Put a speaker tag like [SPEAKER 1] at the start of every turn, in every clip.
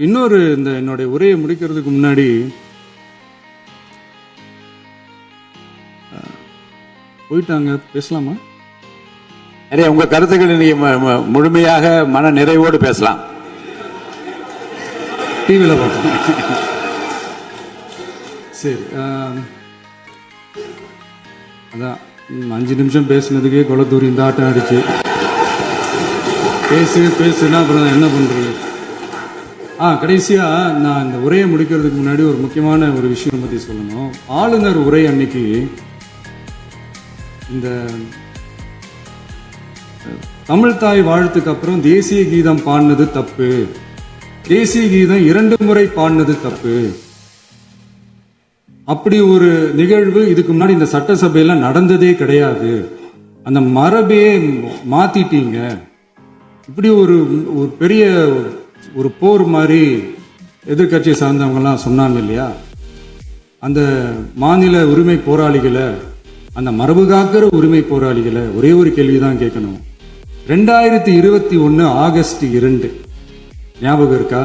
[SPEAKER 1] இன்னொரு இந்த என்னுடைய உரையை முடிக்கிறதுக்கு முன்னாடி போயிட்டாங்க, பேசலாமா?
[SPEAKER 2] நிறைய உங்க கருத்துக்களை நீங்க முழுமையாக மன நிறைவோடு பேசலாம்.
[SPEAKER 1] டிவியில் பார்ப்போம். சரி, அதான் 5 நிமிஷம் பேசுனதுக்கே கொளத்தூரி இந்த ஆட்டம் அடிச்சு பேசுனா அப்புறம் என்ன பண்றது? கடைசியா நான் இந்த உரையை முடிக்கிறதுக்கு முன்னாடி ஒரு முக்கியமான ஒரு விஷயம் பத்தி சொல்லணும். ஆளுநர் உரை அன்னைக்கு இந்த தமிழ் தாய் வாழ்த்துக்கு அப்புறம் தேசிய கீதம் பாடினது தப்பு, தேசிய கீதம் 2 முறை பாடினது தப்பு, அப்படி ஒரு நிகழ்வு இதுக்கு முன்னாடி இந்த சட்டசபையில நடந்ததே கிடையாது, அந்த மரபையே மாத்திட்டீங்க, இப்படி ஒரு பெரிய ஒரு போர் மாதிரி எதிர்கட்சியை சார்ந்தவங்க எல்லாம் சொன்னாங்க இல்லையா? அந்த மாநில உரிமை போராளிகளை, அந்த மரபு காக்கிற உரிமை போராளிகளை ஒரே ஒரு கேள்விதான் கேட்கணும். 2021 ஆகஸ்ட் 2 ஞாபகம் இருக்கா?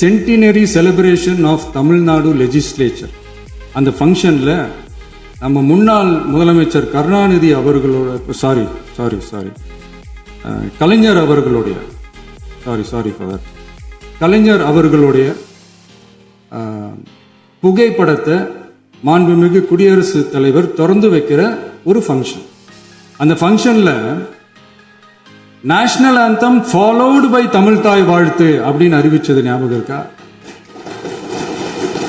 [SPEAKER 1] Centenary celebration of Tamil Nadu legislature. அந்த ஃபங்க்ஷன்ல நம்ம முன்னாள் முதலமைச்சர் கருணாநிதி அவர்களோட கலைஞர் அவர்களுடைய கலைஞர் அவர்களுடைய புகைப்படத்தை மாண்புமிகு குடியரசுத் தலைவர் திறந்து வைக்கிற ஒரு ஃபங்க்ஷன். அந்த ஃபங்க்ஷன்ல national anthem followed by Tamil Thai Vazhthu அப்படின்னு அறிவிச்சது ஞாபகம் இருக்கா?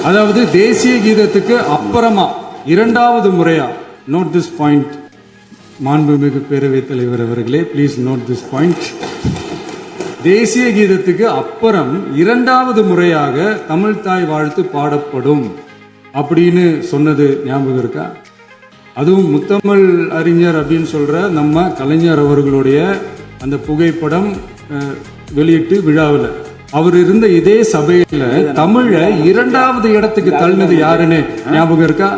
[SPEAKER 1] அதாவது தேசிய கீதத்துக்கு அப்புறமா 2வது முறையா, நோட் திஸ் பாயிண்ட் மாண்புமிகு பேரவைத் தலைவர் அவர்களே, பிளீஸ் நோட் திஸ் பாயிண்ட். தேசிய கீதத்துக்கு அப்புறம் 2வது முறையாக தமிழ் தாய் வாழ்த்து பாடப்படும் அப்படின்னு சொன்னது ஞாபகம் இருக்கா? அதுவும் முத்தமிழ் அறிஞர் அப்படின்னு சொல்ற நம்ம கலைஞர் அவர்களுடைய அந்த புகைப்படம் வெளியிட்டு விழாவில் அவர் இருந்த இதே சபையில தமிழ 2வது இடத்துக்கு தள்ளினது யாருன்னு ஞாபகம் இருக்கா?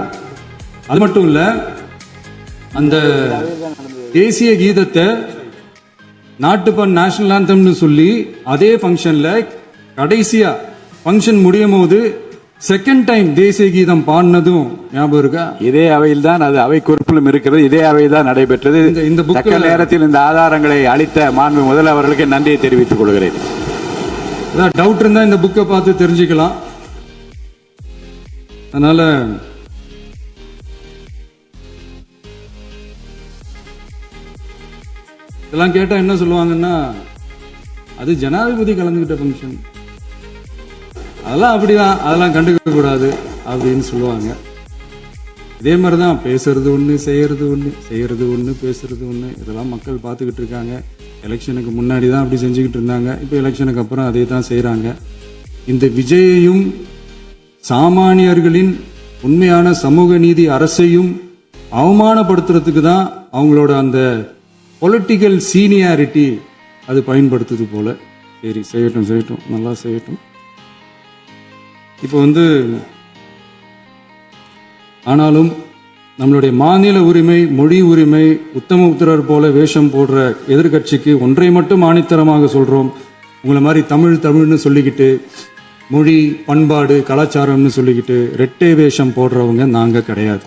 [SPEAKER 1] அது மட்டும் இல்ல, அந்த தேசிய கீதத்தை நாட்டுப்பண் நேஷனல் ஆந்தம்னு சொல்லி அதே ஃபங்க்ஷன்ல கடைசியா ஃபங்க்ஷன் முடியும் போது செகண்ட் டைம் தேசிய கீதம் பாடினதும் ஞாபகம் இருக்கா? இதே அவையில் தான், அது அவை குறிப்பிலும் இருக்கிறது, இதே அவையில் தான் நடைபெற்றது. இந்த புக்க நேரத்தில் இந்த ஆதாரங்களை அளித்த மாண்பு முதல்வர்களுக்கு நன்றியை தெரிவித்துக் கொள்கிறேன். டவுட் இருந்தா இந்த புக்கை பார்த்து தெரிஞ்சுக்கலாம். அதனால இதெல்லாம் கேட்டா என்ன சொல்லுவாங்கன்னா, அது ஜனாதிபதி கலந்துகிட்ட ஃபங்க்ஷன், அதெல்லாம் அப்படிதான், அதெல்லாம் கண்டுக்க கூடாது அப்படின்னு சொல்லுவாங்க. இதே மாதிரிதான் பேசுறது ஒண்ணு, செய்யறது ஒண்ணு, பேசுறது ஒண்ணு. இதெல்லாம் மக்கள் பார்த்துக்கிட்டு இருக்காங்க. எலெக்ஷனுக்கு முன்னாடி தான் அப்படி செஞ்சுக்கிட்டு இருந்தாங்க, இப்போ எலெக்ஷனுக்கு அப்புறம் அதே தான் செய்யறாங்க. இந்த விஜயையும் சாமானியர்களின் உண்மையான சமூக நீதி அரசையும் அவமானப்படுத்துறதுக்கு தான் அவங்களோட அந்த பொலிட்டிக்கல் சீனியாரிட்டி அது பயன்படுத்துது போல. சரி, செய்யட்டும், நல்லா செய்யட்டும். இப்போ ஆனாலும் நம்மளுடைய மாநில உரிமை, மொழி உரிமை, உத்தமபுத்திரர் போல வேஷம் போடுற எதிர்கட்சிக்கு ஒன்றை மட்டும் ஆணித்தரமாக சொல்றோம். உங்களை மாதிரி தமிழ்னு சொல்லிக்கிட்டு, மொழி, பண்பாடு, கலாச்சாரம்னு சொல்லிக்கிட்டு ரெட்டை வேஷம் போடுறவங்க நாங்க கிடையாது.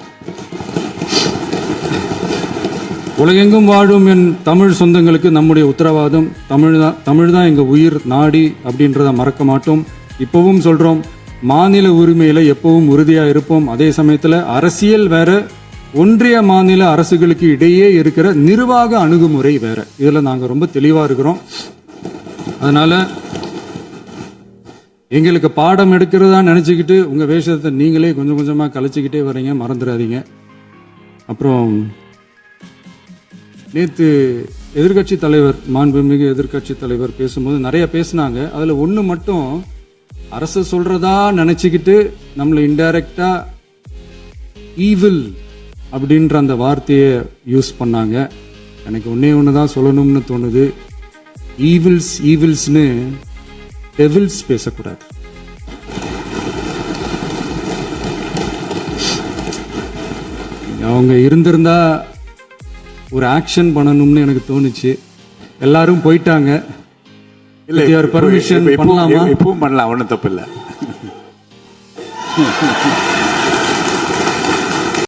[SPEAKER 1] உலகெங்கும் வாழும் என் தமிழ் சொந்தங்களுக்கு நம்முடைய உத்தரவாதம் தமிழ் தான் எங்க உயிர் நாடி அப்படின்றத மறக்க மாட்டோம். இப்பவும் சொல்றோம், மாநில உரிமையில எப்பவும் உறுதியா இருப்போம். அதே சமயத்துல அரசியல் வேற, ஒன்றிய மாநில அரசுகளுக்கு இடையே இருக்கிற நிர்வாக அணுகுமுறை வேற. இதுல நாங்க ரொம்ப தெளிவா இருக்கிறோம். அதனால எங்களுக்கு பாடம் எடுக்கிறதா நினைச்சுக்கிட்டு உங்க வேஷத்தை நீங்களே கொஞ்சம் கொஞ்சமா கலைச்சிக்கிட்டே வர்றீங்க, மறந்துடாதீங்க. அப்புறம் நேற்று எதிர்கட்சி தலைவர், மாண்புமிகு எதிர்கட்சி தலைவர் பேசும்போது நிறைய பேசினாங்க. அதுல ஒண்ணு மட்டும், அரசு சொல்றதா நினைச்சுக்கிட்டு நம்மளை இன்டைரக்டா ஈவில் அப்படின்ற அந்த வார்த்தையை யூஸ் பண்ணாங்க. எனக்கு ஒண்ணுதான் சொல்லணும்னு தோணுது. ஈவில்ஸ்னு டெவில்ஸ் பேசக்கூடாது. அவங்க இருந்திருந்தா ஒரு ஆக்ஷன் பண்ணணும்னு எனக்கு தோணுச்சு. எல்லாரும் போயிட்டாங்க.
[SPEAKER 2] இல்ல
[SPEAKER 1] With your permission
[SPEAKER 2] இப்பவும்
[SPEAKER 1] பண்ணலாமா?
[SPEAKER 2] இப்பவும் பண்ணலாம், ஒன்றும் தப்பு இல்லை.